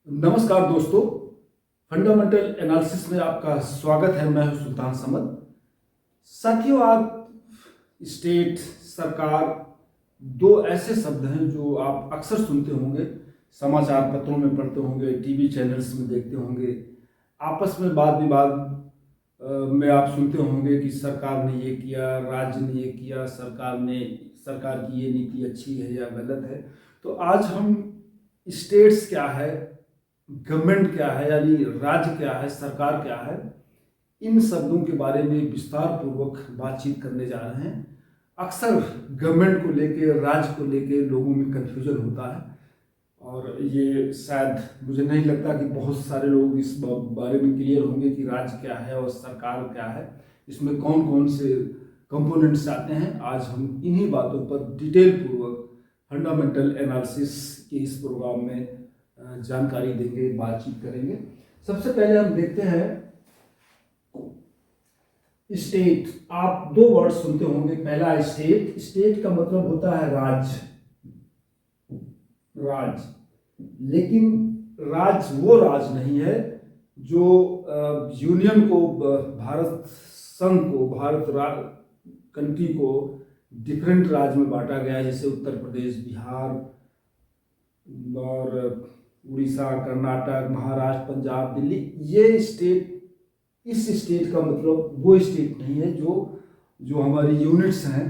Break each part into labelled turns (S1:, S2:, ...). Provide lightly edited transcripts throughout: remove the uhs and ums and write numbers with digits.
S1: नमस्कार दोस्तों, fundamental analysis में आपका स्वागत है। मैं हूं सुल्तान समद। साथियों, आज स्टेट, सरकार दो ऐसे शब्द हैं जो आप अक्सर सुनते होंगे, समाचार पत्रों में पढ़ते होंगे, टीवी चैनल्स में देखते होंगे। आपस में वाद विवाद में आप सुनते होंगे कि सरकार ने ये किया, राज्य ने ये किया, सरकार की ये नीति अच्छी है या गलत है। तो आज हम स्टेट्स क्या है, गवर्नमेंट क्या है, यानी राज्य क्या है, सरकार क्या है, इन शब्दों के बारे में विस्तार पूर्वक बातचीत करने जा रहे हैं। अक्सर गवर्नमेंट को लेके, राज्य को लेके लोगों में कन्फ्यूजन होता है और ये शायद मुझे नहीं लगता कि बहुत सारे लोग इस बारे में क्लियर होंगे कि राज्य क्या है और सरकार क्या है, इसमें कौन कौन से कंपोनेंट्स आते हैं। आज हम इन्हीं बातों पर डिटेल पूर्वक फंडामेंटल एनालिसिस के इस प्रोग्राम में जानकारी देंगे, बातचीत करेंगे। सबसे पहले हम देखते हैं स्टेट। आप दो वर्ड सुनते होंगे। पहला स्टेट। स्टेट का मतलब होता है राज्य। लेकिन राज्य वो राज्य नहीं है जो यूनियन को, भारत संघ को, कंट्री को डिफरेंट राज्य में बांटा गया है, जैसे उत्तर प्रदेश, बिहार और उड़ीसा, कर्नाटक, महाराष्ट्र, पंजाब, दिल्ली। ये स्टेट, इस स्टेट का मतलब वो स्टेट नहीं है जो हमारी यूनिट्स हैं,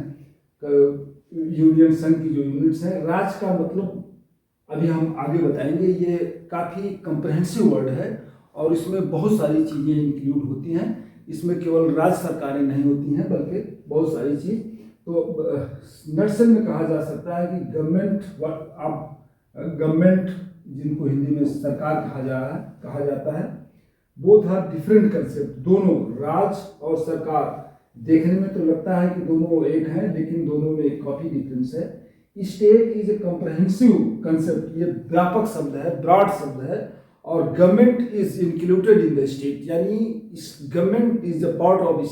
S1: यूनियन संघ की जो यूनिट्स हैं। राज्य का मतलब अभी हम आगे बताएंगे। ये काफ़ी कंप्रहेंसिव वर्ड है और इसमें बहुत सारी चीज़ें इंक्लूड होती हैं। इसमें केवल राज्य सरकारें नहीं होती हैं बल्कि बहुत सारी चीज़। तो नटसेल में कहा जा सकता है कि गवर्नमेंट, जिनको हिंदी में सरकार कहा जाता है, बोथ आर डिफरेंट कंसेप्ट। दोनों, राज्य और सरकार, देखने में तो लगता है कि दोनों एक हैं, लेकिन दोनों में काफ़ी डिफरेंस है। State is a comprehensive concept. ये व्यापक शब्द है, ब्रॉड शब्द है। और government is included in the state, यानी government is a part of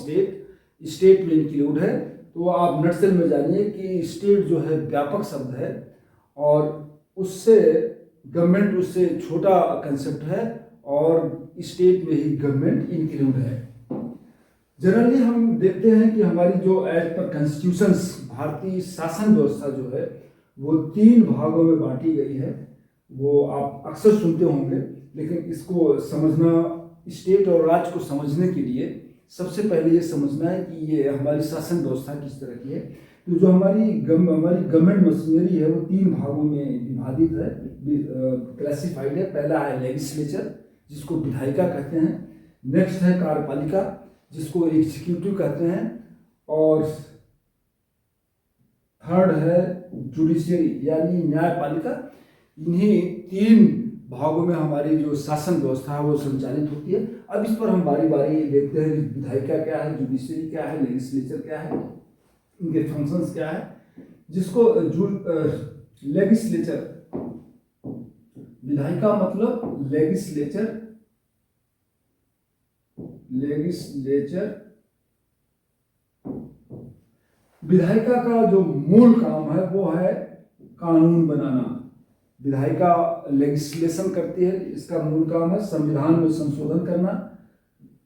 S1: state में इंक्लूड है। तो आप नटसेल में जानिए कि स्टेट जो है व्यापक शब्द है और गवर्नमेंट उससे छोटा कंसेप्ट है और स्टेट में ही गवर्नमेंट इंक्लूड है। जनरली हम देखते हैं कि हमारी जो एज पर कॉन्स्टिट्यूशंस, भारतीय शासन व्यवस्था जो है वो 3 भागों में बांटी गई है। वो आप अक्सर सुनते होंगे, लेकिन इसको समझना, स्टेट और राज्य को समझने के लिए सबसे पहले ये समझना है कि ये हमारी शासन व्यवस्था किस तरह की है। तो जो हमारी गवर्नमेंट मशीनरी है वो 3 भागों में विभाजित है, क्लासिफाइड है। पहला है लेजिस्लेचर, जिसको विधायिका कहते हैं। नेक्स्ट है कार्यपालिका, जिसको एग्जीक्यूटिव कहते हैं। और थर्ड है जुडिशियरी, यानी न्यायपालिका। इन्हीं 3 भागों में हमारी जो शासन व्यवस्था है वो संचालित होती है। अब इस पर हम बारी बारी देखते हैं कि विधायिका क्या है, जुडिशियरी क्या है, लेजिस्लेचर क्या है, इनके फंक्शंस क्या है। जिसको लेजिस्लेचर, विधायिका मतलब लेजिस्लेचर विधायिका का जो मूल काम है वो है कानून बनाना। विधायिका लेजिस्लेशन करती है, इसका मूल काम है संविधान में संशोधन करना।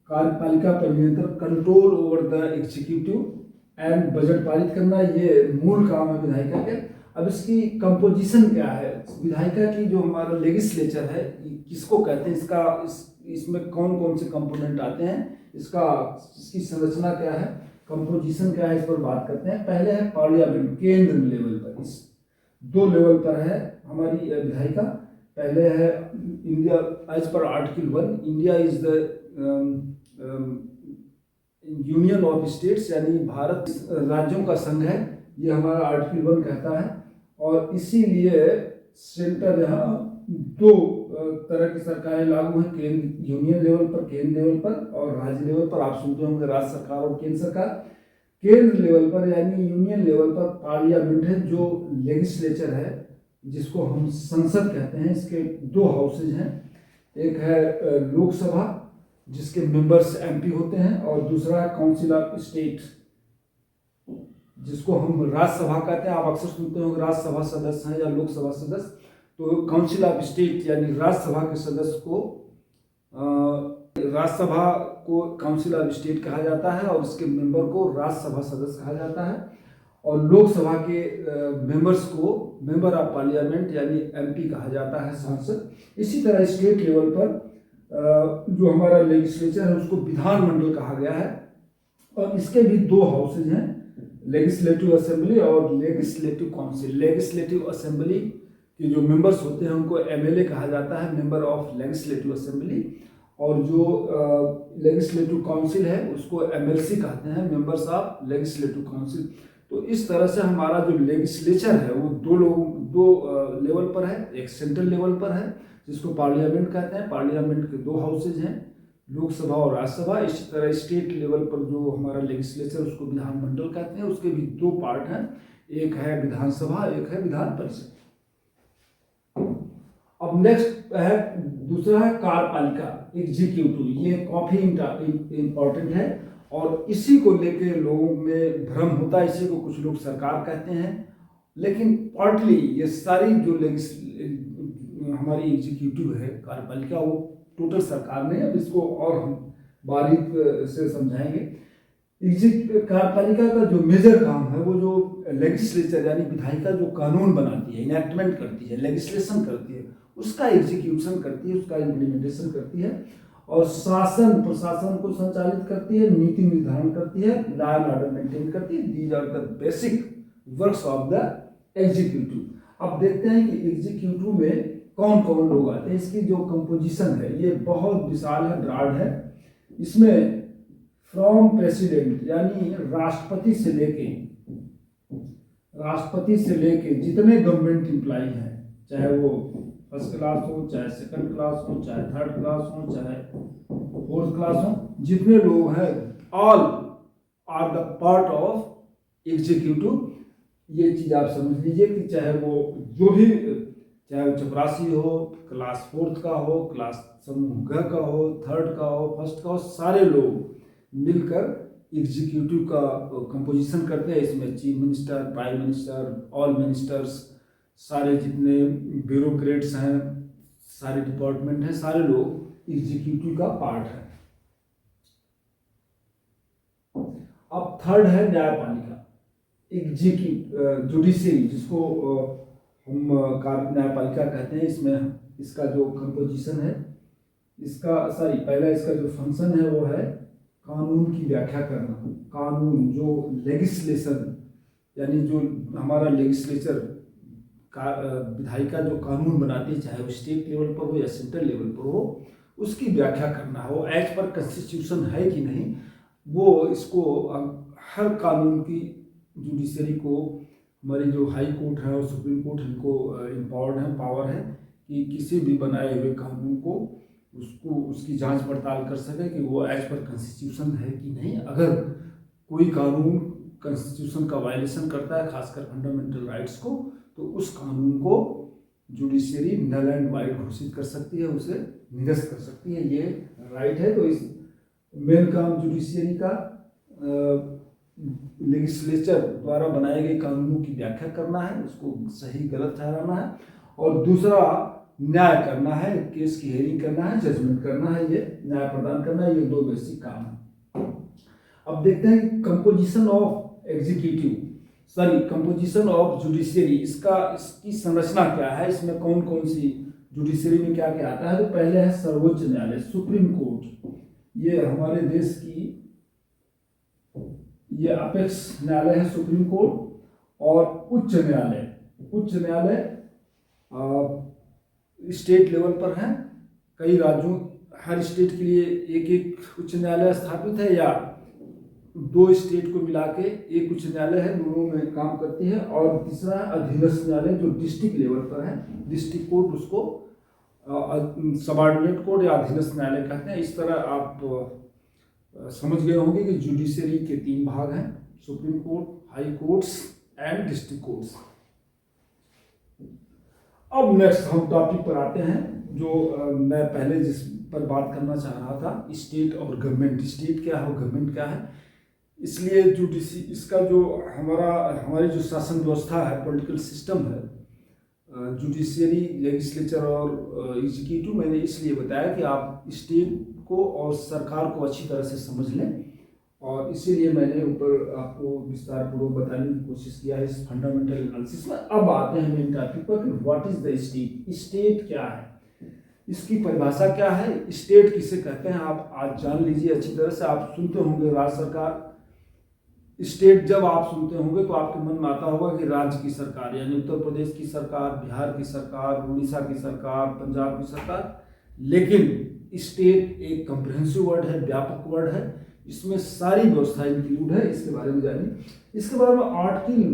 S1: कार्यपालिका पर नियंत्रण, control over the executive and budget पारित करना, ये मूल काम है विधायिका के। अब इसकी कंपोजिशन क्या है, विधायिका की जो हमारा लेजिस्लेचर है किसको कहते हैं, इसमें कौन कौन से कंपोनेंट आते हैं, इसकी संरचना क्या है, कंपोजिशन क्या है, इस पर बात करते हैं। पहले है पार्लियामेंट, केंद्र लेवल पर। इस 2 लेवल पर है हमारी विधायिका। पहले है India, as per article 1, India is the union of states, यानी भारत राज्यों का संघ है, ये हमारा आर्टिकल 1 कहता है। और इसीलिए सेंटर, यहाँ 2 तरह की सरकारें लागू हैं, यूनियन लेवल पर, केंद्र लेवल पर, और राज्य लेवल पर। आप सुनते होंगे राज्य सरकार और केंद्र सरकार। केंद्र लेवल पर यानी यूनियन लेवल पर पार्लियामेंट है, जो लेजिस्लेचर है, जिसको हम संसद कहते हैं। इसके 2 हाउसेज हैं, एक है लोकसभा, जिसके मेंबर्स MP होते हैं, और दूसरा है काउंसिल ऑफ स्टेट, जिसको हम राज्यसभा कहते हैं। आप अक्सर सुनते होंगे राज्यसभा सदस्य हैं या लोकसभा सदस्य। तो काउंसिल ऑफ स्टेट यानी राज्यसभा के सदस्य को राज्यसभा को काउंसिल ऑफ स्टेट कहा जाता है और इसके मेंबर को राज्यसभा सदस्य कहा जाता है, और लोकसभा के मेंबर्स को मेंबर ऑफ पार्लियामेंट यानी एमपी कहा जाता है, सांसद। इसी तरह स्टेट लेवल पर जो हमारा लेजिस्लेचर है उसको विधानमंडल कहा गया है, और इसके भी दो हाउसेज हैं, लेजिस्लेटिव असेंबली और लेजिस्लेटिव काउंसिल। लेजिस्लेटिव असेंबली के जो मेंबर्स होते हैं उनको एमएलए कहा जाता है, मेंबर ऑफ लेजिस्लेटिव असेंबली, और जो लेजिस्लेटिव काउंसिल है उसको एमएलसी कहते हैं, मेंबर्स ऑफ लेजिस्लेटिव काउंसिल। तो इस तरह से हमारा जो लेजिस्लेचर है वो दो लेवल पर है। एक सेंट्रल लेवल पर है जिसको पार्लियामेंट कहते हैं, पार्लियामेंट के दो हाउसेज हैं, लोकसभा और राज्यसभा। इसी तरह स्टेट लेवल पर जो हमारा लेजिस्लेचर उसको विधानमंडल कहते हैं, उसके भी दो पार्ट हैं, एक है विधानसभा, एक है विधान परिषद। अब नेक्स्ट है, दूसरा है कार्यपालिका, एग्जीक्यूटिव। ये काफी इंपॉर्टेंट है और इसी को लेके लोगों में भ्रम होता है, इसी को कुछ लोग सरकार कहते हैं, लेकिन पार्टली ये सारी जो हमारी एग्जीक्यूटिव है कार्यपालिका वो टोटल सरकार ने, अब इसको और हम बारीक से समझाएंगे। कार्यपालिका का जो मेजर काम है वो जो लेजिस्लेचर यानी विधायिका जो कानून बनाती है, इनैक्टमेंट करती है, लेजिस्लेशन करती है, उसका एग्जीक्यूशन करती है, उसका इम्प्लीमेंटेशन करती है, और शासन प्रशासन को संचालित करती है, नीति निर्धारण करती है, लॉ एंड ऑर्डर मेंटेन करती है। These are the basic works of the executive. अब देखते हैं कि एग्जीक्यूटिव में कौन कौन लोग आते हैं। इसकी जो कंपोजिशन है ये बहुत विशाल है, ब्रॉड है। इसमें फ्रॉम प्रेसिडेंट यानी राष्ट्रपति से लेके जितने गवर्नमेंट एम्प्लॉय हैं, चाहे वो फर्स्ट क्लास हो, चाहे सेकंड क्लास हो, चाहे थर्ड क्लास हो, चाहे फोर्थ क्लास हो, जितने लोग हैं all are the part of executive. ये चीज आप समझ लीजिए कि चाहे वो जो भी, चाहे वो चपरासी हो, क्लास फोर्थ का हो, क्लास समूह ग का हो, थर्ड का हो, फर्स्ट का हो, सारे लोग मिलकर एग्जीक्यूटिव का कंपोजिशन करते हैं। इसमें chief minister, prime minister, all ministers, सारे जितने ब्यूरोक्रेट्स हैं, सारे डिपार्टमेंट हैं, सारे लोग एग्जीक्यूटिव का पार्ट है। अब थर्ड है न्यायपालिका, जुडिशरी, जिसको हम न्यायपालिका कहते हैं। इसमें इसका जो कंपोजिशन है, पहला इसका जो फंक्शन है वो है कानून की व्याख्या करना। कानून जो लेजिस्लेशन यानी जो हमारा लेजिस्लेचर का विधायिका जो कानून बनाती है, चाहे वो स्टेट लेवल पर हो या सेंट्रल लेवल पर हो, उसकी व्याख्या करना हो, एज पर कॉन्स्टिट्यूशन है कि नहीं, वो इसको हर कानून की जुडिशरी को, हमारी जो हाई कोर्ट है और सुप्रीम कोर्ट, इनको एम्पावर्ड है, पावर है कि किसी भी बनाए हुए कानून को उसकी जांच पड़ताल कर सके कि वो एज पर कॉन्स्टिट्यूशन है कि नहीं। अगर कोई कानून कॉन्स्टिट्यूशन का वायलेशन करता है, खासकर फंडामेंटल राइट्स को, तो उस कानून को जुडिशरी नल एंड वाइड घोषित कर सकती है, उसे निरस्त कर सकती है, ये राइट है। तो इस मेन काम जुडिशरी का लेजिस्लेचर द्वारा बनाए गए कानूनों की व्याख्या करना है, उसको सही गलत ठहराना है, और दूसरा न्याय करना है, केस की हेयरिंग करना है, जजमेंट करना है, ये न्याय प्रदान करना है। ये दो बेसिक काम है। अब देखते हैं composition of composition of judiciary, इसकी संरचना क्या है, इसमें कौन कौन सी जुडिशरी में क्या क्या आता है। तो पहले है सर्वोच्च न्यायालय, सुप्रीम कोर्ट। ये हमारे देश की ये अपेक्स न्यायालय है सुप्रीम कोर्ट। और उच्च न्यायालय स्टेट लेवल पर है। कई राज्यों, हर स्टेट के लिए एक एक उच्च न्यायालय स्थापित है, या दो स्टेट को मिला के एक उच्च न्यायालय है, दोनों में काम करती है। और तीसरा अधीनस्थ न्यायालय जो डिस्ट्रिक्ट लेवल पर है, डिस्ट्रिक्ट कोर्ट, उसको सबऑर्डिनेट कोर्ट या अधीनस्थ न्यायालय कहते हैं। इस तरह आप समझ गए होंगे कि जुडिशरी के तीन भाग हैं, supreme court, high courts and district courts. अब नेक्स्ट हम टॉपिक पर आते हैं जो मैं पहले जिस पर बात करना चाह रहा था, स्टेट और गवर्नमेंट। स्टेट क्या है, गवर्नमेंट क्या है। इसलिए इसका जो हमारी जो शासन व्यवस्था है, पॉलिटिकल सिस्टम है, जुडिशियरी, लेजिस्लेचर और एग्जीक्यूटिव, मैंने इसलिए बताया कि आप स्टेट को और सरकार को अच्छी तरह से समझ लें, और इसीलिए मैंने ऊपर आपको विस्तार पूर्वक बताने की कोशिश किया है इस फंडामेंटल एनालिसिस में। अब आते हैं मेन टॉपिक पर कि what is the state. State क्या है, इसकी परिभाषा क्या है, स्टेट किसे कहते हैं, आप आज जान लीजिए अच्छी तरह से। आप सुनते होंगे राज्य सरकार, स्टेट जब आप सुनते होंगे तो आपके मन में आता होगा कि राज्य की सरकार, यानी उत्तर प्रदेश की सरकार, बिहार की सरकार, उड़ीसा की सरकार, पंजाब की सरकार। लेकिन स्टेट एक कम्प्रिहेंसिव वर्ड है, व्यापक वर्ड है, इसमें सारी व्यवस्थाएं इंक्लूड है। इसके बारे में जानिए। इसके बारे में आर्टिकल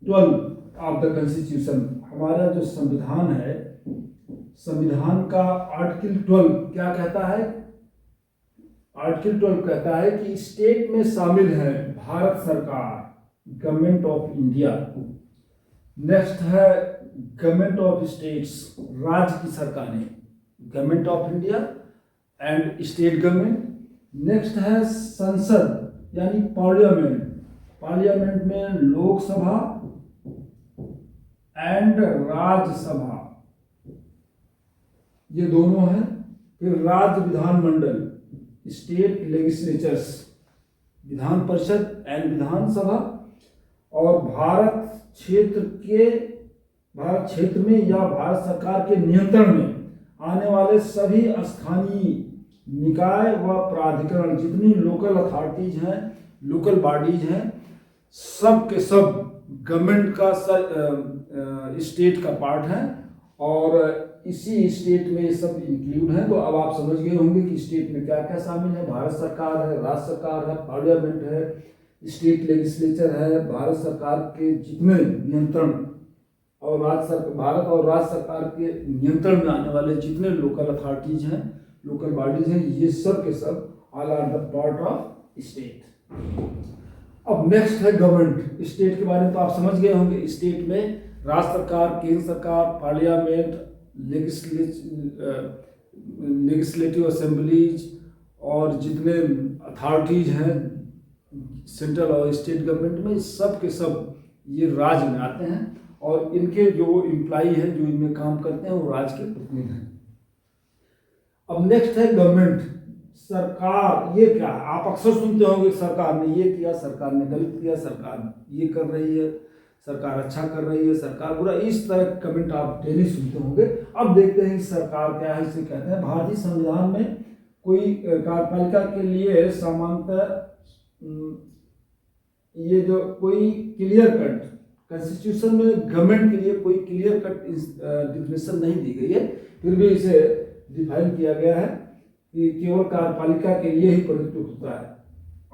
S1: 12 ऑफ द कॉन्स्टिट्यूशन, हमारा जो संविधान है, संविधान का आर्टिकल 12 क्या कहता है। आर्टिकल 12 कहता है कि स्टेट में शामिल है भारत सरकार, गवर्नमेंट ऑफ इंडिया। नेक्स्ट है गवर्नमेंट ऑफ स्टेट्स, राज्य की सरकारें, government of India and state government. Next है संसद यानी पार्लियामेंट, पार्लियामेंट में लोकसभा एंड राज्यसभा, ये दोनों हैं। फिर राज्य विधानमंडल, state legislatures, Vidhan Parishad and विधानसभा। और भारत क्षेत्र में या भारत सरकार के नियंत्रण में आने वाले सभी स्थानीय निकाय व प्राधिकरण, जितनी लोकल अथॉरिटीज हैं, लोकल बॉडीज हैं, सब के सब गवर्नमेंट का स्टेट का पार्ट है, और इसी स्टेट में ये सब इंक्लूड है। तो अब आप समझ गए होंगे कि स्टेट में क्या क्या शामिल है। भारत सरकार है, राज्य सरकार है, पार्लियामेंट है, स्टेट लेजिस्लेचर है, भारत सरकार के जितने नियंत्रण और भारत और राज्य सरकार के नियंत्रण में आने वाले जितने लोकल अथॉरिटीज हैं, लोकल बॉडीज हैं, ये सब के सब all are the part of state. अब नेक्स्ट है गवर्नमेंट। स्टेट के बारे में तो आप समझ गए होंगे। स्टेट में राज्य सरकार, केंद्र सरकार, पार्लियामेंट, लेजिस्लेटिव असेंबलीज और जितने अथॉरिटीज हैं सेंट्रल और स्टेट गवर्नमेंट में, सब के सब ये राज्य में आते हैं, और इनके जो एम्प्लॉई हैं, जो इनमें काम करते हैं, वो राज्य के प्रतिनिधि हैं। अब नेक्स्ट है गवर्नमेंट, सरकार। ये क्या है, आप अक्सर सुनते होंगे सरकार ने ये किया, सरकार ने गलत किया, सरकार ये कर रही है, सरकार अच्छा कर रही है, सरकार बुरा, इस तरह के कमेंट आप डेली सुनते होंगे। अब देखते हैं कि सरकार क्या है। इसे कहते हैं भारतीय संविधान में कोई कार्यपालिका के लिए सामान्यतः ये जो कोई क्लियर कट, कॉन्स्टिट्यूशन में गवर्नमेंट के लिए कोई क्लियर कट डिफिनेशन नहीं दी गई है, फिर भी इसे डिफाइन किया गया है कि केवल कार्यपालिका के लिए ही प्रयुक्त होता है।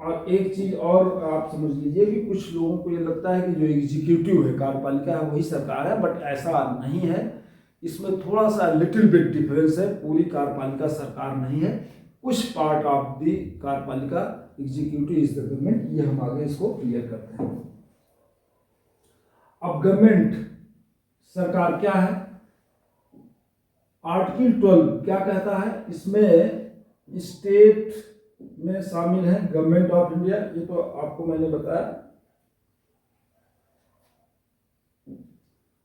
S1: और एक चीज और आप समझ लीजिए कि कुछ लोगों को ये लगता है कि जो एग्जीक्यूटिव है, कार्यपालिका है, वही सरकार है, बट ऐसा नहीं है। इसमें थोड़ा सा लिटिल बिट डिफरेंस है। पूरी कार्यपालिका सरकार नहीं है, कुछ पार्ट ऑफ द कार्यपालिका एग्जीक्यूटिव इज द गवर्नमेंट। ये हम आगे इसको क्लियर करते हैं। अब गवर्नमेंट, सरकार क्या है। आर्टिकल 12 क्या कहता है, इसमें स्टेट में शामिल है गवर्नमेंट ऑफ इंडिया, ये तो आपको मैंने बताया।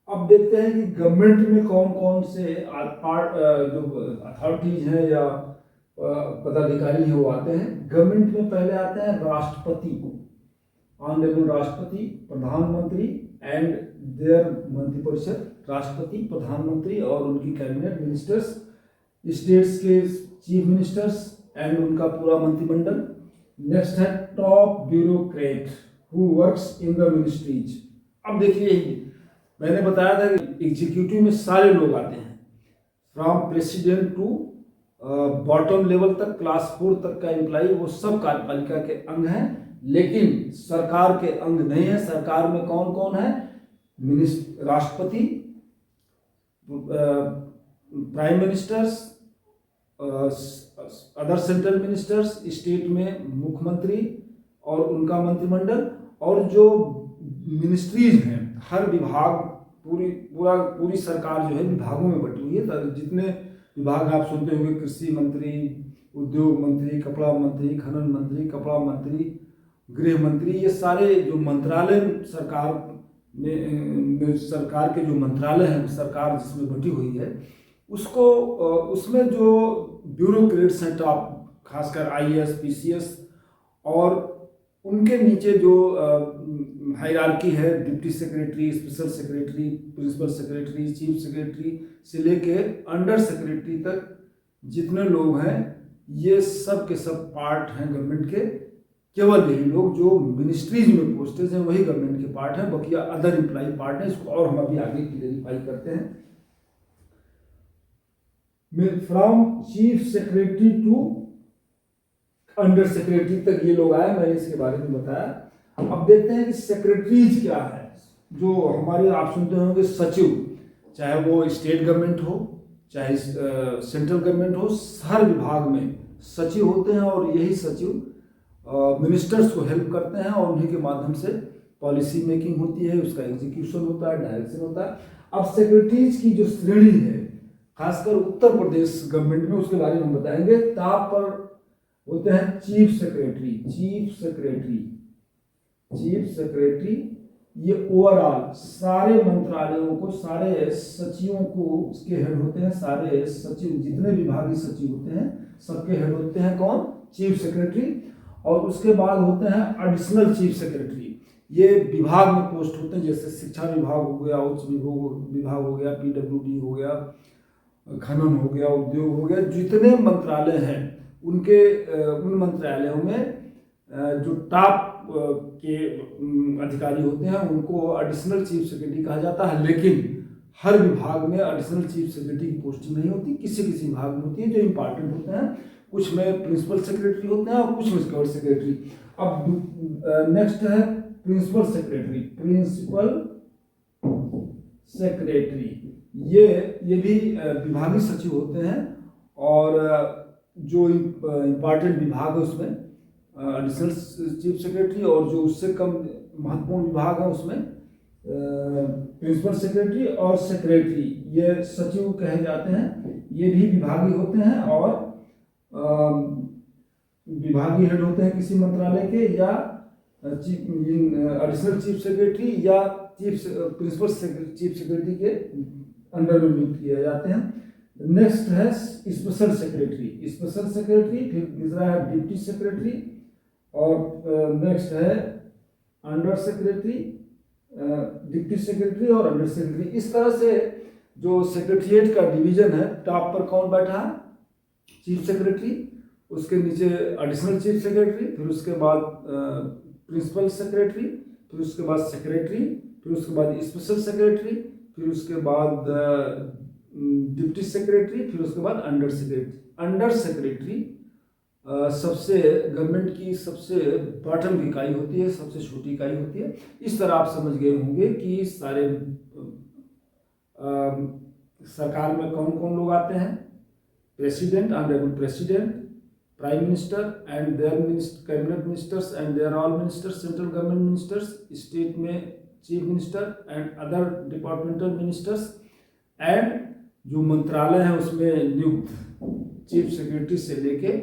S1: अब देखते हैं कि गवर्नमेंट में कौन कौन से जो अथॉरिटीज हैं या पदाधिकारी हैं वो आते हैं। गवर्नमेंट में पहले आते हैं राष्ट्रपति, ऑनरेबल राष्ट्रपति, प्रधानमंत्री एंड देयर मंत्रिपरिषद, राष्ट्रपति, प्रधानमंत्री और उनकी कैबिनेट मिनिस्टर्स, स्टेट्स के चीफ मिनिस्टर्स एंड उनका पूरा मंत्रिमंडल। नेक्स्ट है top bureaucrat who works in the ministries. अब देखिए, मैंने बताया था कि एग्जीक्यूटिव में सारे लोग आते हैं, from president to bottom level तक, क्लास 4 तक का एम्प्लॉई, वो सब कार्यपालिका के अंग हैं, लेकिन सरकार के अंग नहीं है। सरकार में कौन कौन है, राष्ट्रपति, prime ministers, other central ministers, state में मुख्यमंत्री और उनका मंत्रिमंडल, और जो मिनिस्ट्रीज हैं, हर विभाग, पूरी सरकार जो है विभागों में बटी हुई है। जितने विभाग आप सुनते होंगे, कृषि मंत्री, उद्योग मंत्री, कपड़ा मंत्री, खनन मंत्री, कपड़ा मंत्री, गृह मंत्री, ये सारे जो मंत्रालय सरकार में सरकार के जो मंत्रालय हैं, सरकार जिसमें बटी हुई है, उसको उसमें जो ब्यूरोक्रेट्स हैं टॉप, खासकर आईएएस पीसीएस, और उनके नीचे जो हायरार्की है, deputy secretary, special secretary, principal secretary, chief secretary से लेके अंडर सेक्रेटरी तक जितने लोग हैं, ये सब के सब पार्ट हैं गवर्नमेंट के। केवल यही लोग जो मिनिस्ट्रीज में पोस्टेज हैं वही गवर्नमेंट के पार्ट हैं, बाकी अदर एम्प्लॉय पार्ट हैं। इसको और हम अभी आगे क्लियरिफाई करते हैं। From chief secretary to under secretary तक ये लोग आए, मैंने इसके बारे में बताया। अब देखते हैं कि सेक्रेटरीज क्या है। जो हमारे, आप सुनते होंगे सचिव, चाहे वो स्टेट गवर्नमेंट हो चाहे सेंट्रल गवर्नमेंट हो, हर विभाग में सचिव होते हैं, और यही सचिव मिनिस्टर्स को हेल्प करते हैं, और उन्हीं के माध्यम से पॉलिसी मेकिंग होती है, उसका एग्जीक्यूशन होता है, डायरेक्शन होता है। अब सेक्रेटरीज की जो श्रेणी है, खासकर उत्तर प्रदेश गवर्नमेंट में, उसके बारे में हम बताएंगे। टॉप पर होते हैं चीफ सेक्रेटरी। चीफ सेक्रेटरी ये ओवरऑल सारे मंत्रालयों को, सारे सचिवों को उसके हेड होते हैं। सारे सचिव, जितने विभागीय सचिव होते हैं, सबके हेड होते हैं कौन? Chief secretary. और उसके बाद होते हैं एडिशनल चीफ सेक्रेटरी। ये विभाग में पोस्ट होते हैं, जैसे शिक्षा विभाग हो गया, उच्च विभाग हो गया, पीडब्ल्यूडी हो गया, खनन हो गया, उद्योग हो गया। जितने मंत्रालय हैं उनके उन मंत्रालयों में जो टॉप के अधिकारी होते हैं उनको एडिशनल चीफ सेक्रेटरी कहा जाता है। लेकिन हर विभाग में एडिशनल चीफ सेक्रेटरी की पोस्टिंग नहीं होती, किसी किसी विभाग में होती है जो इंपॉर्टेंट होते हैं। कुछ में प्रिंसिपल सेक्रेटरी होते हैं और कुछ में स्क्वाड सेक्रेटरी। अब नेक्स्ट है प्रिंसिपल सेक्रेटरी। ये भी विभागीय सचिव होते हैं, और जो इम्पॉर्टेंट विभाग है उसमें एडिशनल चीफ सेक्रेटरी, और जो उससे कम महत्वपूर्ण विभाग है उसमें प्रिंसिपल सेक्रेटरी और सेक्रेटरी, ये सचिव कहे जाते हैं। ये भी विभागीय होते हैं, और विभागीय हेड होते हैं किसी मंत्रालय के, या एडिशनल चीफ सेक्रेटरी या प्रिंसिपल चीफ सेक्रेटरी के अंडर में नियुक्त किए जाते हैं। नेक्स्ट है स्पेशल सेक्रेटरी। फिर तीसरा है डिप्टी सेक्रेटरी, और नेक्स्ट है अंडर सेक्रेटरी, डिप्टी सेक्रेटरी और अंडर सेक्रेटरी। इस तरह से जो सेक्रेटरीट का डिवीजन है, टॉप पर कौन बैठा है? चीफ सेक्रेटरी, उसके नीचे एडिशनल चीफ सेक्रेटरी, फिर उसके बाद प्रिंसिपल सेक्रेटरी, फिर उसके बाद सेक्रेटरी, फिर उसके बाद स्पेशल सेक्रेटरी, फिर उसके बाद डिप्टी सेक्रेटरी, फिर उसके बाद अंडर सेक्रेटरी सबसे गवर्नमेंट की सबसे बॉटम की इकाई होती है, सबसे छोटी इकाई होती है। इस तरह आप समझ गए होंगे कि सारे सरकार में कौन कौन लोग आते हैं। President, honourable president, prime minister and their cabinet ministers and their all ministers, central government ministers, state में chief minister and other departmental ministers, and जो मंत्रालय है उसमें नियुक्त चीफ सेक्रेटरी से लेके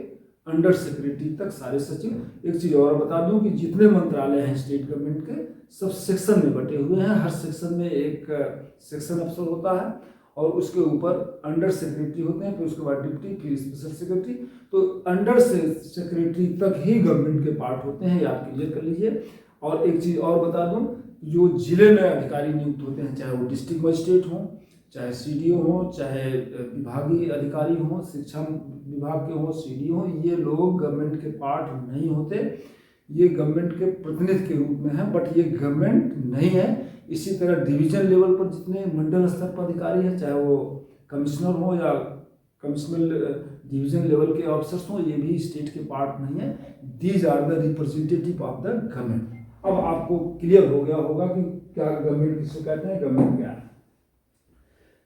S1: अंडर सेक्रेटरी तक सारे सचिव। एक चीज़ और बता दूं कि जितने मंत्रालय हैं स्टेट गवर्नमेंट के, सब सेक्शन में बटे हुए हैं। हर सेक्शन में एक सेक्शन अफसर होता है, और उसके ऊपर अंडर सेक्रेटरी होते हैं, फिर उसके बाद डिप्टी, फिर स्पेशल सेक्रेटरी। तो अंडर सेक्रेटरी तक ही गवर्नमेंट के पार्ट होते हैं, याद क्लियर कर लीजिए। और एक चीज़ और बता दूं, जो जिले में अधिकारी नियुक्त होते हैं, चाहे वो डिस्ट्रिक्ट मजिस्ट्रेट हों, चाहे सीडीओ हो, चाहे विभागीय अधिकारी हो, शिक्षा विभाग के हो, सीडीओ हो, ये लोग गवर्नमेंट के पार्ट नहीं होते। ये गवर्नमेंट के प्रतिनिधि के रूप में है, बट ये गवर्नमेंट नहीं है। इसी तरह डिवीजन लेवल पर जितने मंडल स्तर पर अधिकारी हैं, चाहे वो कमिश्नर हो या कमिश्नर डिवीजन लेवल के ऑफिसर्स हों, ये भी स्टेट के पार्ट नहीं है। These are the representative of the government. अब आपको क्लियर हो गया होगा कि क्या गवर्नमेंट किसको कहते हैं, गवर्नमेंट क्या है।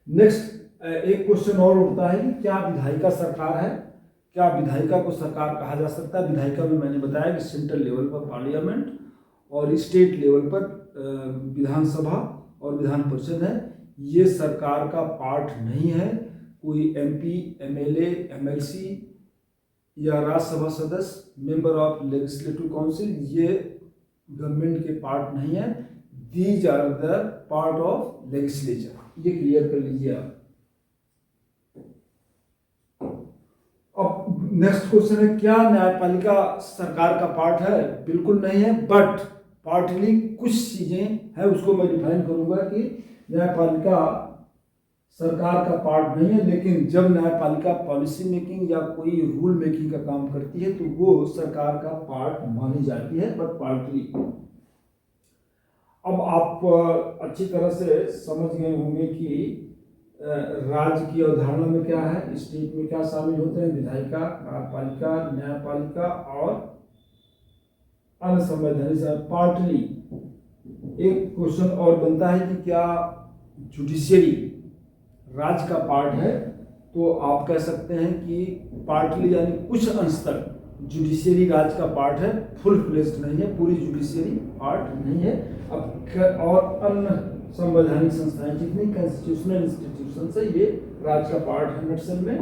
S1: नेक्स्ट एक क्वेश्चन और उठता है कि क्या विधायिका सरकार है? क्या विधायिका को सरकार कहा जा सकता है? विधायिका में मैंने बताया कि सेंट्रल लेवल पर पार्लियामेंट और स्टेट लेवल पर विधानसभा और विधान परिषद है। ये सरकार का पार्ट नहीं है। कोई एमपी, एमएलए, एमएलसी या राज्यसभा सदस्य, मेंबर ऑफ लेजिस्लेटिव काउंसिल, ये गवर्नमेंट के पार्ट नहीं है। These are the part of legislature. ये क्लियर कर लीजिए आप। अब नेक्स्ट क्वेश्चन है, क्या न्यायपालिका सरकार का पार्ट है? बिल्कुल नहीं है, बट पार्टली कुछ चीजें हैं, उसको मैं डिफाइन करूंगा कि न्यायपालिका सरकार का पार्ट नहीं है, लेकिन जब न्यायपालिका पॉलिसी मेकिंग या कोई रूल मेकिंग का काम करती है तो वो सरकार का पार्ट मानी जाती है, बट पार्टली। अब आप अच्छी तरह से समझ गए होंगे कि राज्य की अवधारणा में क्या है, स्टेट में क्या शामिल होते हैं, विधायिका, कार्यपालिका, न्यायपालिका और अन्य संवैधानिक। पार्टली एक क्वेश्चन और बनता है कि क्या जुडिशियरी राज्य का पार्ट है? तो आप कह सकते हैं कि पार्टली यानी कुछ अंश तक जुडिशियरी राज्य का पार्ट है, फुल फ्लेज्ड नहीं है, पूरी जुडिशियरी पार्ट नहीं है। अब और अन्य संवैधानिक संस्थाएं जितनी कॉन्स्टिट्यूशनल इंस्टीट्यूशन है ये राज्य का पार्ट है। नक्सल में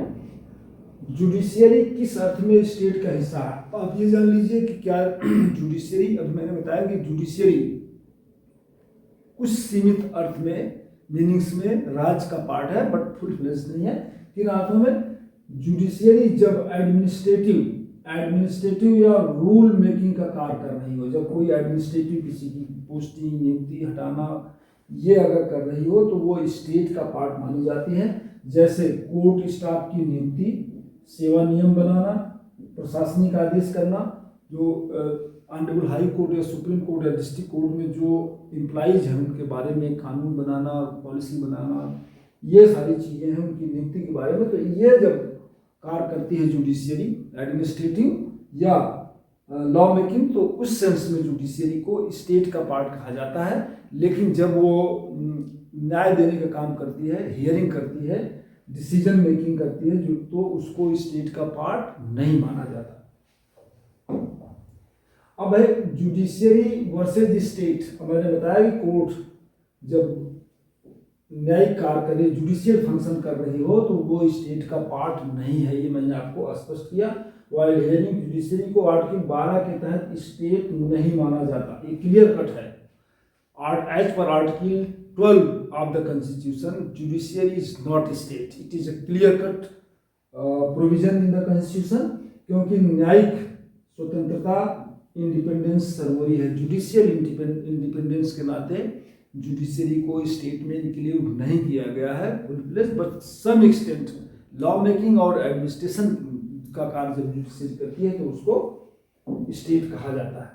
S1: जुडिशियरी किस अर्थ में स्टेट का हिस्सा है? आप ये जान लीजिए कि क्या जुडिशियरी, अभी मैंने बताया कि जुडिशियरी कुछ सीमित अर्थ में, मीनिंग्स में राज्य का पार्ट है, बट फुल फ्लेज्ड नहीं है। किन अर्थों में? जुडिशियरी जब एडमिनिस्ट्रेटिव या रूल मेकिंग का कार्य कर रही हो, जब कोई एडमिनिस्ट्रेटिव किसी की पोस्टिंग, नियुक्ति, हटाना ये अगर कर रही हो तो वो स्टेट का पार्ट मानी जाती है। जैसे कोर्ट स्टाफ की नियुक्ति, सेवा नियम बनाना, प्रशासनिक आदेश करना, जो ऑनरेबल हाई कोर्ट या सुप्रीम कोर्ट या डिस्ट्रिक्ट कोर्ट में जो एम्प्लॉइज हैं उनके बारे में कानून बनाना, पॉलिसी बनाना, ये सारी चीज़ें हैं उनकी नियुक्ति के बारे में। तो ये जब कार्य करती है जुडिशियरी, एडमिनिस्ट्रेटिव या लॉ मेकिंग, तो उस सेंस में जुडिशियरी को स्टेट का पार्ट कहा जाता है। लेकिन जब वो न्याय देने का काम करती है, हियरिंग करती है, डिसीजन मेकिंग करती है, जो तो उसको स्टेट का पार्ट नहीं माना जाता। अब है जुडिशियरी वर्सेज स्टेट। अब मैंने बताया कि कोर्ट जब न्यायिक कार्य करे, जुडिशियल फंक्शन कर रही हो, तो वो स्टेट का पार्ट नहीं है, ये मैंने आपको स्पष्ट किया। वाइल हियरिंग जुडिशियरी को आर्टिकल 12 के तहत स्टेट नहीं माना जाता, ये क्लियर कट है। As per article 12 of the constitution, judiciary is not state, it is a clear cut provision in the constitution, क्योंकि न्यायिक स्वतंत्रता, इंडिपेंडेंस जरूरी है। जुडिशियल इंडिपेंडेंस के नाते जुडिशियरी को स्टेट में इंक्लूड नहीं किया गया है full fledge, but some extent law making और एडमिनिस्ट्रेशन का कार्य जब जुडिशियरी करती है तो उसको स्टेट कहा जाता है।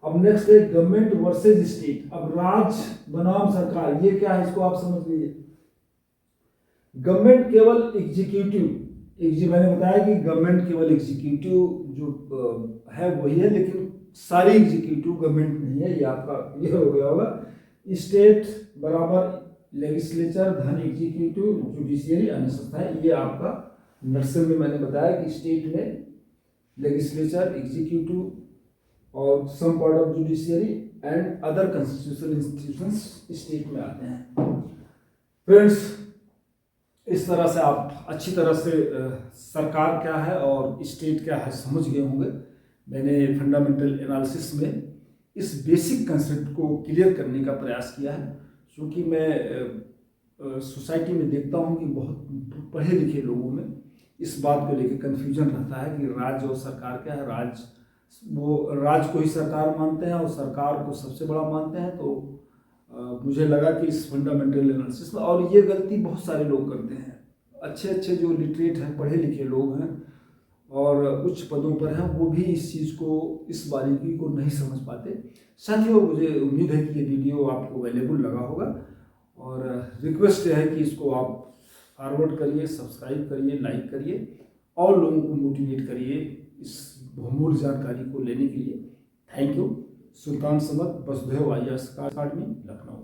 S1: अब नेक्स्ट है गवर्नमेंट वर्सेज स्टेट। अब राज्य बनाम सरकार, ये क्या है इसको आप समझ लीजिए। गवर्नमेंट केवल एग्जीक्यूटिव, मैंने बताया कि गवर्नमेंट केवल एग्जीक्यूटिव जो है वही है, लेकिन सारी एग्जीक्यूटिव गवर्नमेंट नहीं है, ये आपका क्लियर हो गया होगा। स्टेट बराबर लेजिस्लेचर धन एग्जीक्यूटिव जुडिशियरी अन्य संस्थाएं, ये आपका नर्सरी में मैंने बताया कि स्टेट में लेजिस्लेचर, एग्जीक्यूटिव और some part of judiciary and other constitutional institutions state में आते हैं। फ्रेंड्स, इस तरह से आप अच्छी तरह से सरकार क्या है और स्टेट क्या है समझ गए होंगे। मैंने फंडामेंटल एनालिसिस में इस बेसिक कंसेप्ट को क्लियर करने का प्रयास किया है, क्योंकि मैं सोसाइटी में देखता हूँ कि बहुत पढ़े लिखे लोगों में इस बात को लेकर कन्फ्यूजन रहता है कि राज्य और सरकार क्या है। राज्य को ही सरकार मानते हैं और सरकार को सबसे बड़ा मानते हैं। तो मुझे लगा कि इस फंडामेंटल एनालिसिस में, और ये गलती बहुत सारे लोग करते हैं, अच्छे जो लिटरेट हैं, पढ़े लिखे लोग हैं और उच्च पदों पर हैं, वो भी इस चीज़ को, इस बारीकी को नहीं समझ पाते। साथियों, मुझे उम्मीद है कि ये वीडियो आपको वैल्यूएबल लगा होगा और रिक्वेस्ट है कि इसको आप फॉरवर्ड करिए, सब्सक्राइब करिए, लाइक करिए और लोगों को मोटिवेट करिए इस बहुमूल्य जानकारी को लेने के लिए। Thank you. सुल्तान समद, वसुधैव IAS अकादमी, लखनऊ।